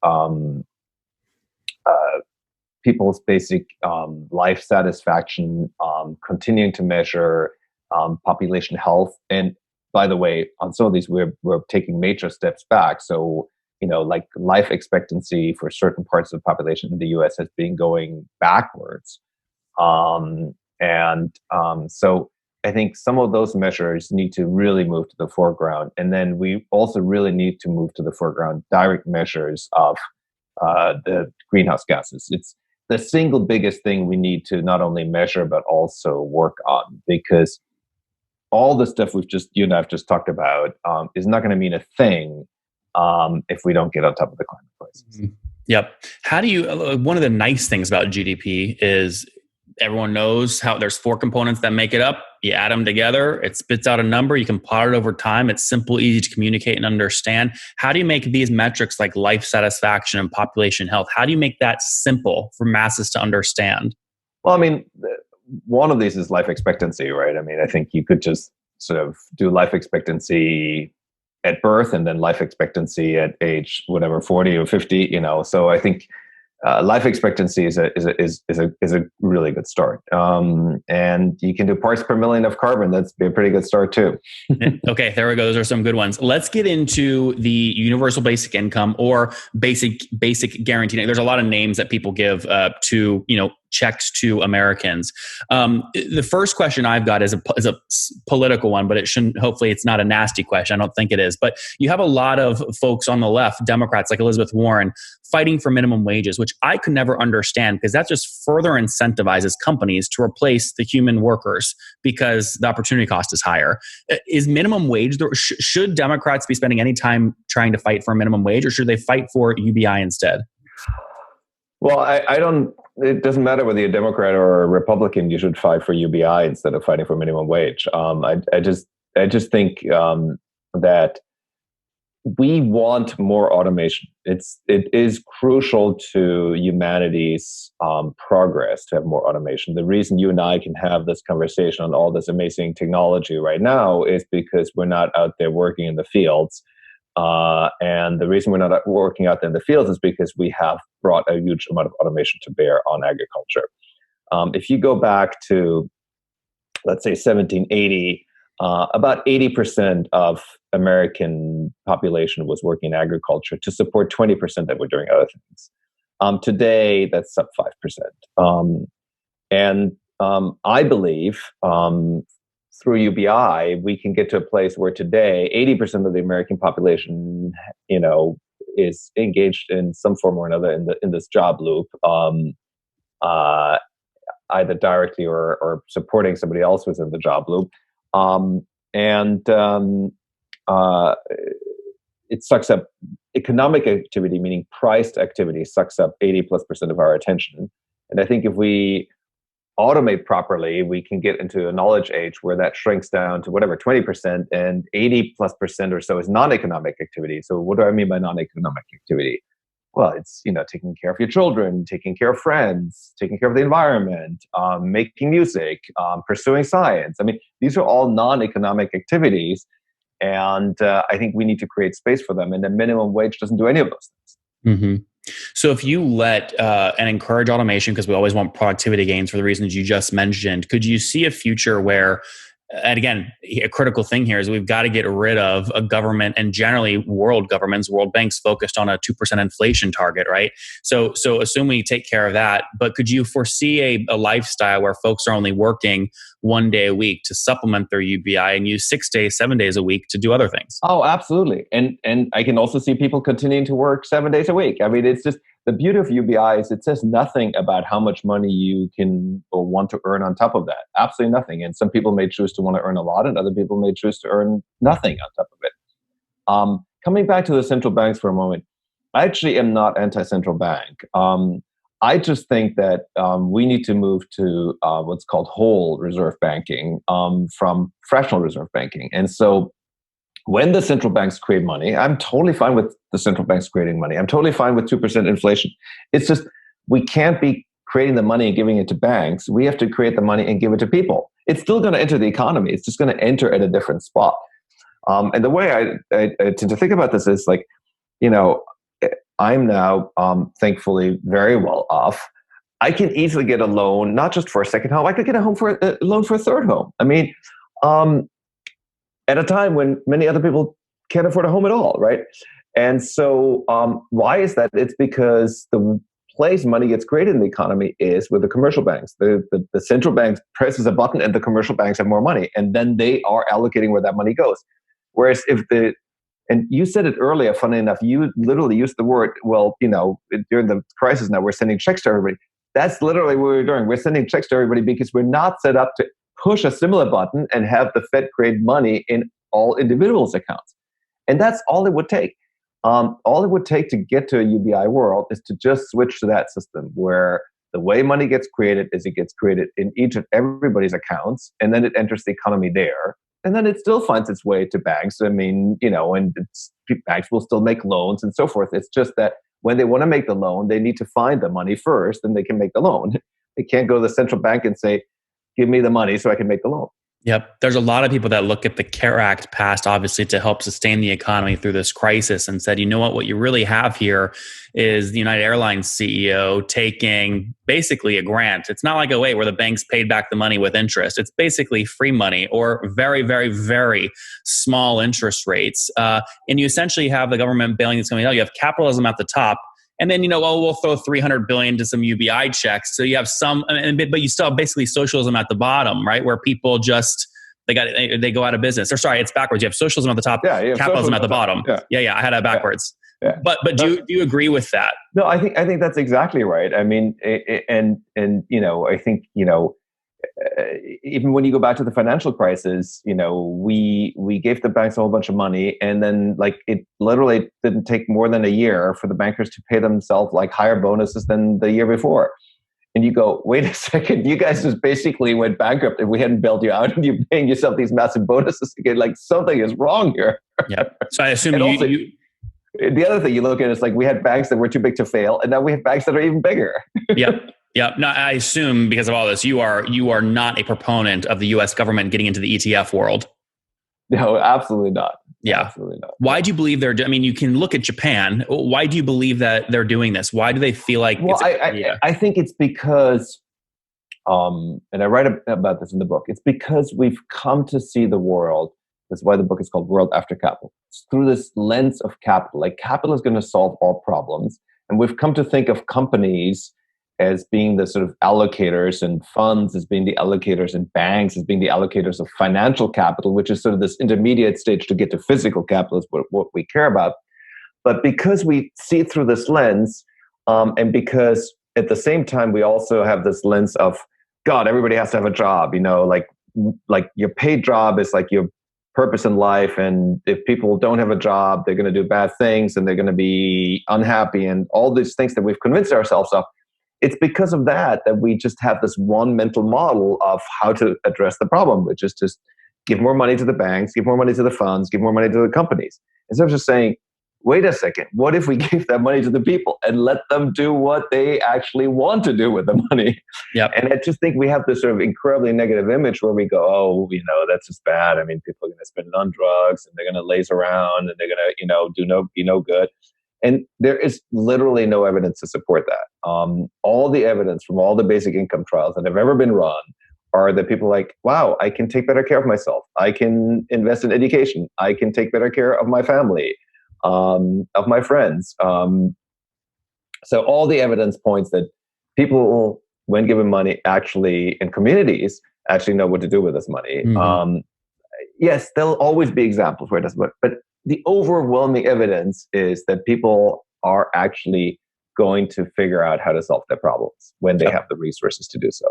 people's basic life satisfaction, continuing to measure population health, and by the way, on some of these, we're taking major steps back. So, like life expectancy for certain parts of the population in the U.S. has been going backwards. So I think some of those measures need to really move to the foreground. And then we also really need to move to the foreground direct measures of the greenhouse gases. It's the single biggest thing we need to not only measure, but also work on, because all the stuff you and I have just talked about is not going to mean a thing if we don't get on top of the climate crisis. Yep. How do you, one of the nice things about GDP is everyone knows how there's 4 components that make it up. You add them together, it spits out a number. You can plot it over time. It's simple, easy to communicate and understand. How do you make these metrics like life satisfaction and population health? How do you make that simple for masses to understand? Well, I mean, one of these is life expectancy, right? I mean, I think you could just sort of do life expectancy at birth and then life expectancy at age, whatever, 40 or 50, So I think life expectancy is a really good start. And you can do parts per million of carbon. That's be a pretty good start too. Okay, there we go. Those are some good ones. Let's get into the universal basic income or basic guaranteed. There's a lot of names that people give to, checks to Americans. The first question I've got is a political one, but hopefully it's not a nasty question. I don't think it is, but you have a lot of folks on the left, Democrats like Elizabeth Warren, fighting for minimum wages, which I could never understand because that just further incentivizes companies to replace the human workers because the opportunity cost is higher. Is minimum wage, should Democrats be spending any time trying to fight for a minimum wage, or should they fight for UBI instead? Well, it doesn't matter whether you're a Democrat or a Republican, you should fight for UBI instead of fighting for minimum wage. I just think that we want more automation. It is crucial to humanity's progress to have more automation. The reason you and I can have this conversation on all this amazing technology right now is because we're not out there working in the fields. And the reason we're not working out there in the fields is because we have brought a huge amount of automation to bear on agriculture. If you go back to, let's say, 1780, about 80% of American population was working in agriculture to support 20% that were doing other things. Today, that's sub 5%. I believe through UBI, we can get to a place where today 80% of the American population, is engaged in some form or another in this job loop, either directly or supporting somebody else within the job loop. It sucks up economic activity, meaning priced activity, sucks up 80+% of our attention. And I think if we automate properly, we can get into a knowledge age where that shrinks down to whatever, 20%, and 80+% or so is non-economic activity. So what do I mean by non-economic activity? Well, it's, taking care of your children, taking care of friends, taking care of the environment, making music, pursuing science. I mean, these are all non-economic activities. And I think we need to create space for them. And the minimum wage doesn't do any of those things. Mm-hmm. So if you let and encourage automation, because we always want productivity gains for the reasons you just mentioned, could you see a future where, and again, a critical thing here is we've got to get rid of a government and generally world governments, world banks focused on a 2% inflation target, right? So assume we take care of that, but could you foresee a lifestyle where folks are only working 1 day a week to supplement their UBI and use 6 days, 7 days a week to do other things? Oh, absolutely. And I can also see people continuing to work 7 days a week. I mean, it's just the beauty of UBI is it says nothing about how much money you can or want to earn on top of that. Absolutely nothing. And some people may choose to want to earn a lot and other people may choose to earn nothing on top of it. Coming back to the central banks for a moment, I actually am not anti-central bank. I just think that we need to move to what's called whole reserve banking from fractional reserve banking. And so when the central banks create money, I'm totally fine with the central banks creating money. I'm totally fine with 2% inflation. It's just we can't be creating the money and giving it to banks. We have to create the money and give it to people. It's still going to enter the economy. It's just going to enter at a different spot. And the way I tend to think about this is like, I'm now thankfully very well off. I can easily get a loan, not just for a second home. I could get a loan for a third home. I mean, at a time when many other people can't afford a home at all, right? And so why is that? It's because the place money gets created in the economy is with the commercial banks. The central bank presses a button and the commercial banks have more money, and then they are allocating where that money goes. Whereas and you said it earlier, funny enough, you literally used the word, well, during the crisis now, we're sending checks to everybody. That's literally what we're doing. We're sending checks to everybody because we're not set up to push a similar button and have the Fed create money in all individuals' accounts. And that's all it would take. All it would take to get to a UBI world is to just switch to that system where the way money gets created is it gets created in each of everybody's accounts, and then it enters the economy there. And then it still finds its way to banks. I mean, and banks will still make loans and so forth. It's just that when they want to make the loan, they need to find the money first, and they can make the loan. They can't go to the central bank and say, give me the money so I can make the loan. Yep. There's a lot of people that look at the CARE Act passed, obviously, to help sustain the economy through this crisis and said, you know what you really have here is the United Airlines CEO taking basically a grant. It's not like 08 where the banks paid back the money with interest. It's basically free money or very, very, very small interest rates. And you essentially have the government bailing this company out. You have capitalism at the top. And then, we'll throw $300 billion to some UBI checks. So you have but you still have basically socialism at the bottom, right? Where people just, they go out of business. Or sorry, it's backwards. You have socialism at the top, capitalism at the bottom. Yeah. I had that backwards. Yeah. But do you agree with that? No, I think that's exactly right. I mean, and I think, even when you go back to the financial crisis, we gave the banks a whole bunch of money, and then it literally didn't take more than a year for the bankers to pay themselves higher bonuses than the year before. And you go, wait a second, you guys just basically went bankrupt if we hadn't bailed you out, and you're paying yourself these massive bonuses again. Something is wrong here. Yeah. So I assume the other thing you look at is we had banks that were too big to fail, and now we have banks that are even bigger. Yep. Yeah, no, I assume because of all this, you are not a proponent of the U.S. government getting into the ETF world. No, absolutely not. Yeah, absolutely not. Why do you believe they're? I mean, you can look at Japan. Why do you believe that they're doing this? Why do they feel like? Well, I think it's because, and I write about this in the book. It's because we've come to see the world. That's why the book is called World After Capital. It's through this lens of capital. Capital is going to solve all problems, and we've come to think of companies as being the sort of allocators, and funds as being the allocators, and banks as being the allocators of financial capital, which is sort of this intermediate stage to get to physical capital is what we care about. But because we see it through this lens, and because at the same time we also have this lens of, God, everybody has to have a job, like your paid job is your purpose in life, and if people don't have a job, they're going to do bad things, and they're going to be unhappy, and all these things that we've convinced ourselves of. It's because of that we just have this one mental model of how to address the problem, which is just give more money to the banks, give more money to the funds, give more money to the companies. Instead of just saying, wait a second, what if we give that money to the people and let them do what they actually want to do with the money? Yep. And I just think we have this sort of incredibly negative image where we go, oh, that's just bad. I mean, people are going to spend it on drugs, and they're going to laze around, and they're going to, be no good. And there is literally no evidence to support that. All the evidence from all the basic income trials that have ever been run are that people are like, wow, I can take better care of myself. I can invest in education. I can take better care of my family, of my friends. So all the evidence points that people, when given money, actually, in communities, actually know what to do with this money. Mm-hmm. Yes, there'll always be examples where it doesn't work, but the overwhelming evidence is that people are actually going to figure out how to solve their problems when they have the resources to do so.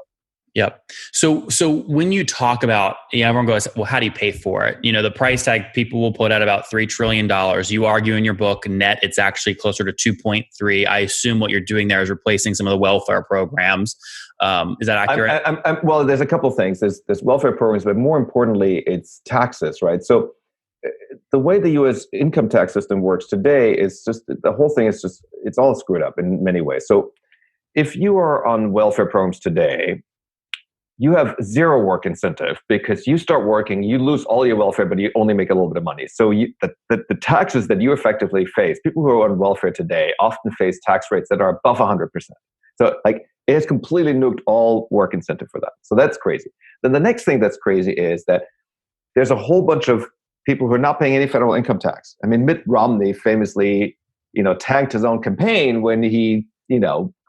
Yep. So when you talk about, everyone goes, well, how do you pay for it? The price tag people will put at about $3 trillion. You argue in your book, net, it's actually closer to 2.3. I assume what you're doing there is replacing some of the welfare programs. Is that accurate? Well, there's a couple things. There's welfare programs, but more importantly, it's taxes, right? So the way the U.S. income tax system works today is just, the whole thing is just, it's all screwed up in many ways. So if you are on welfare programs today, you have zero work incentive because you start working, you lose all your welfare, but you only make a little bit of money. So the taxes that you effectively face, people who are on welfare today often face tax rates that are above 100%. So it has completely nuked all work incentive for them. So that's crazy. Then the next thing that's crazy is that there's a whole bunch of people who are not paying any federal income tax. I mean, Mitt Romney famously, tanked his own campaign when he,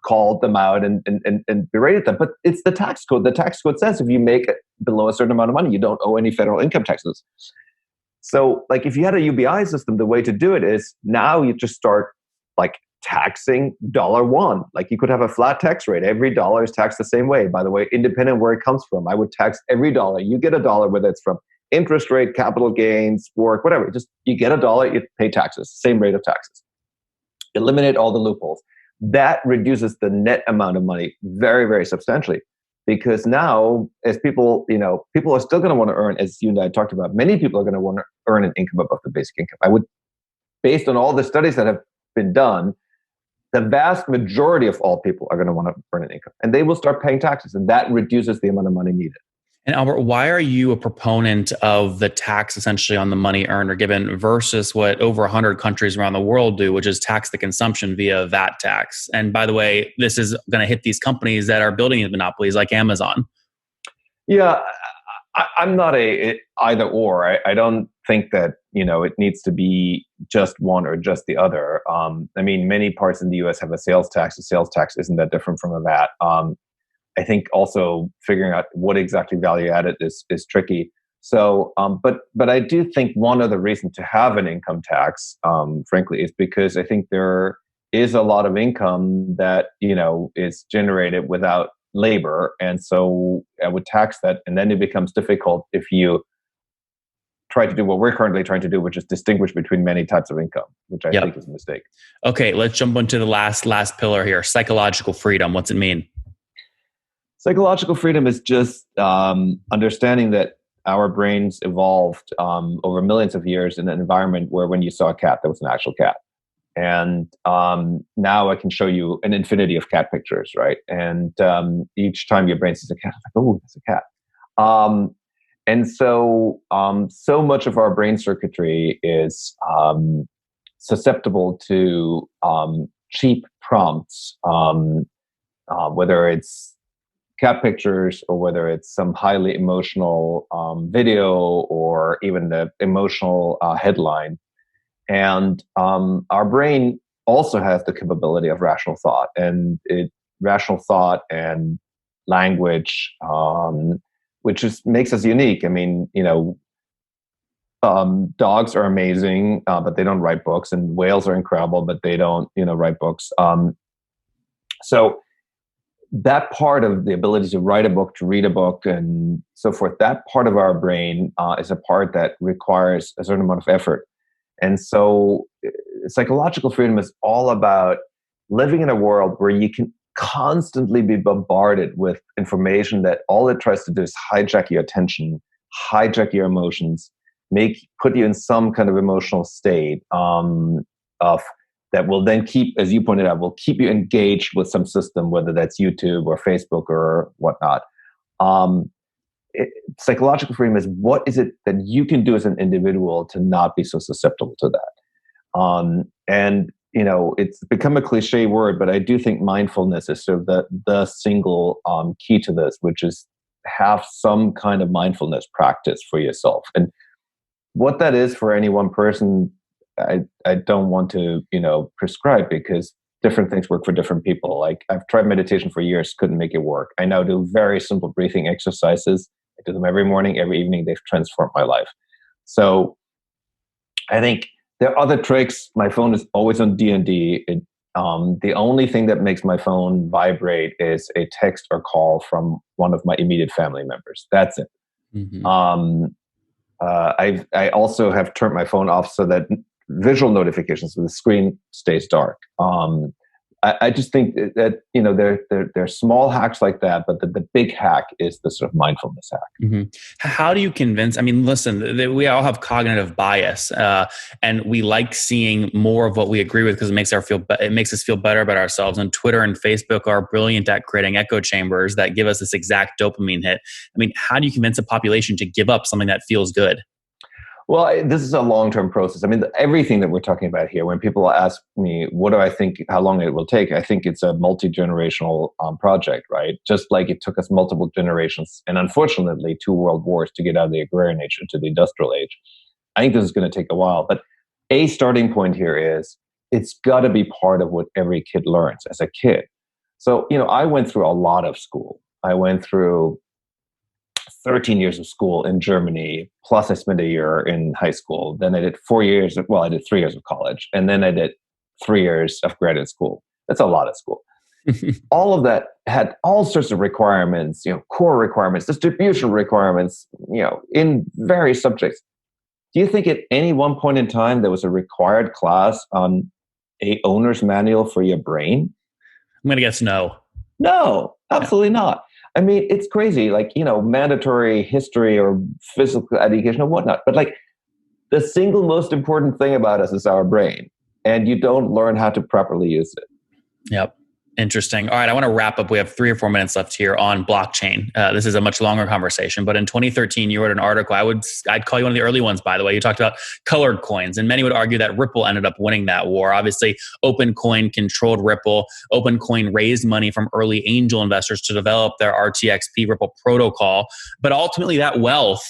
called them out and berated them. But it's the tax code. The tax code says if you make below a certain amount of money, you don't owe any federal income taxes. So like if you had a UBI system, the way to do it is now you just start like taxing $1. Like you could have a flat tax rate. Every dollar is taxed the same way. By the way, independent where it comes from. I would tax every dollar. You get $1, whether it's from interest rate, capital gains, work, whatever. Just you get $1, you pay taxes, same rate of taxes. Eliminate all the loopholes. That reduces the net amount of money very, very substantially. Because now, as people, people are still going to want to earn, as you and I talked about, many people are going to want to earn an income above the basic income. I would, based on all the studies that have been done, the vast majority of all people are going to want to earn an income, and they will start paying taxes, and that reduces the amount of money needed. And Albert, why are you a proponent of the tax essentially on the money earned or given versus what over 100 countries around the world do, which is tax the consumption via VAT tax? And by the way, this is going to hit these companies that are building these monopolies like Amazon. Yeah, I'm not a either or. I don't think that it needs to be just one or just the other. I mean, many parts in the U.S. have a sales tax. A sales tax isn't that different from a VAT. I think also figuring out what exactly value added is tricky. So, but I do think one other reason to have an income tax, frankly, is because I think there is a lot of income that is generated without labor, and so I would tax that, and then it becomes difficult if you try to do what we're currently trying to do, which is distinguish between many types of income, which I think is a mistake. Okay, let's jump into the last pillar here: psychological freedom. What's it mean? Psychological freedom is just understanding that our brains evolved over millions of years in an environment where when you saw a cat, there was an actual cat. And now I can show you an infinity of cat pictures, right? And each time your brain sees a cat, it's like, oh, there's a cat. And so so much of our brain circuitry is susceptible to cheap prompts, whether it's cat pictures or whether it's some highly emotional video or even the emotional headline. And our brain also has the capability of rational thought and language, which makes us unique. I mean, dogs are amazing, but they don't write books, and whales are incredible, but they don't, write books. So that part of the ability to write a book, to read a book, and so forth, that part of our brain is a part that requires a certain amount of effort. And so psychological freedom is all about living in a world where you can constantly be bombarded with information that all it tries to do is hijack your attention, hijack your emotions, put you in some kind of emotional state of that will then keep, as you pointed out, will keep you engaged with some system, whether that's YouTube or Facebook or whatnot. Psychological freedom is what is it that you can do as an individual to not be so susceptible to that. And it's become a cliche word, but I do think mindfulness is sort of the single key to this, which is have some kind of mindfulness practice for yourself. And what that is for any one person, I don't want to, prescribe, because different things work for different people. Like I've tried meditation for years, couldn't make it work. I now do very simple breathing exercises. I do them every morning, every evening. They've transformed my life. So I think there are other tricks. My phone is always on D&D. The only thing that makes my phone vibrate is a text or call from one of my immediate family members. That's it. Mm-hmm. I also have turned my phone off so that visual notifications, so the screen stays dark. I just think that there are small hacks like that, but the big hack is the sort of mindfulness hack. Mm-hmm. How do you convince? I mean, listen, we all have cognitive bias, and we like seeing more of what we agree with because it makes us feel better about ourselves. And Twitter and Facebook are brilliant at creating echo chambers that give us this exact dopamine hit. I mean, how do you convince a population to give up something that feels good? Well, this is a long-term process. I mean, everything that we're talking about here, when people ask me, what do I think, how long it will take? I think it's a multi-generational project, right? Just like it took us multiple generations and unfortunately 2 world wars to get out of the agrarian age into the industrial age. I think this is going to take a while. But a starting point here is it's got to be part of what every kid learns as a kid. So, I went through a lot of school. I went through 13 years of school in Germany, plus I spent a year in high school. Then I did 4 years, well, I did 3 years of college, and then I did 3 years of graduate school. That's a lot of school. All of that had all sorts of requirements, core requirements, distribution requirements, in various subjects. Do you think at any one point in time there was a required class on a owner's manual for your brain? I'm going to guess no. No, absolutely not. I mean, it's crazy, like, mandatory history or physical education or whatnot. But like the single most important thing about us is our brain. And you don't learn how to properly use it. Yep. Interesting. All right. I want to wrap up. We have 3 or 4 minutes left here on blockchain. This is a much longer conversation, but in 2013, you wrote an article. I'd call you one of the early ones, by the way. You talked about colored coins, and many would argue that Ripple ended up winning that war. Obviously, OpenCoin controlled Ripple. OpenCoin raised money from early angel investors to develop their RTXP Ripple protocol. But ultimately, that wealth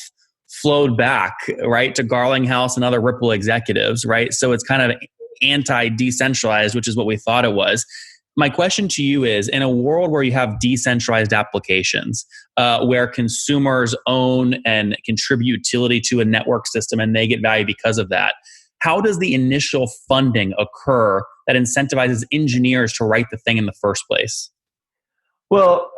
flowed back, right, to Garlinghouse and other Ripple executives, right? So it's kind of anti-decentralized, which is what we thought it was. My question to you is, in a world where you have decentralized applications, where consumers own and contribute utility to a network system and they get value because of that, how does the initial funding occur that incentivizes engineers to write the thing in the first place? Well,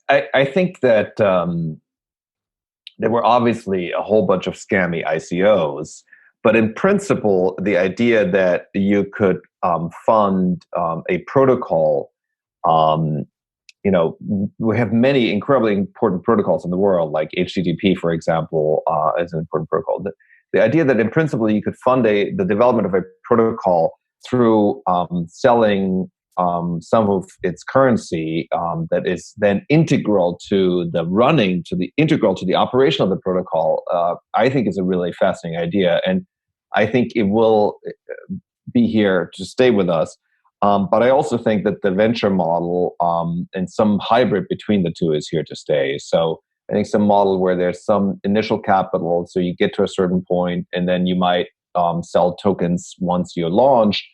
I think that there were obviously a whole bunch of scammy ICOs. But in principle, the idea that you could fund a protocol, we have many incredibly important protocols in the world, like HTTP, for example, is an important protocol. The idea that in principle you could fund the development of a protocol through selling some of its currency that is then integral to the operation of the protocol, I think is a really fascinating idea. And I think it will be here to stay with us. But I also think that the venture model and some hybrid between the two is here to stay. So I think some model where there's some initial capital, so you get to a certain point, and then you might sell tokens once you launch,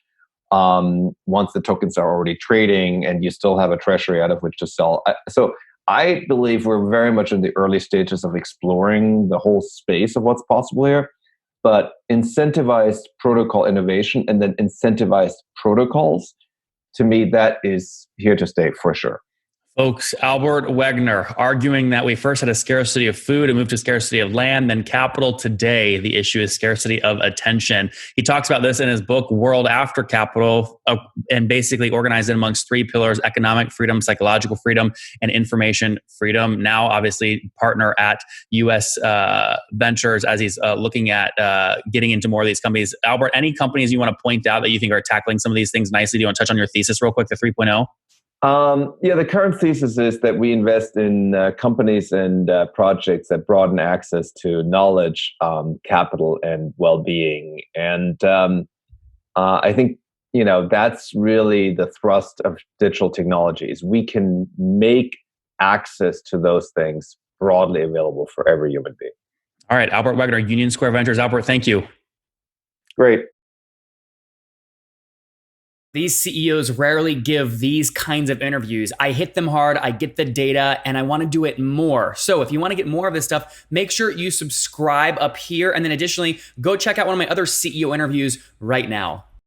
once the tokens are already trading, and you still have a treasury out of which to sell. So I believe we're very much in the early stages of exploring the whole space of what's possible here. But incentivized protocol innovation and then incentivized protocols, to me, that is here to stay for sure. Folks, Albert Wagner arguing that we first had a scarcity of food and moved to scarcity of land, then capital. Today, the issue is scarcity of attention. He talks about this in his book, World After Capital, and basically organized it amongst 3 pillars: economic freedom, psychological freedom, and information freedom. Now, obviously, partner at US Ventures as he's looking at getting into more of these companies. Albert, any companies you want to point out that you think are tackling some of these things nicely? Do you want to touch on your thesis real quick, the 3.0? The current thesis is that we invest in companies and projects that broaden access to knowledge, capital, and well-being. And I think, that's really the thrust of digital technologies. We can make access to those things broadly available for every human being. All right, Albert Wagner, Union Square Ventures. Albert, thank you. Great. These CEOs rarely give these kinds of interviews. I hit them hard, I get the data, and I want to do it more. So if you want to get more of this stuff, make sure you subscribe up here. And then additionally, go check out one of my other CEO interviews right now.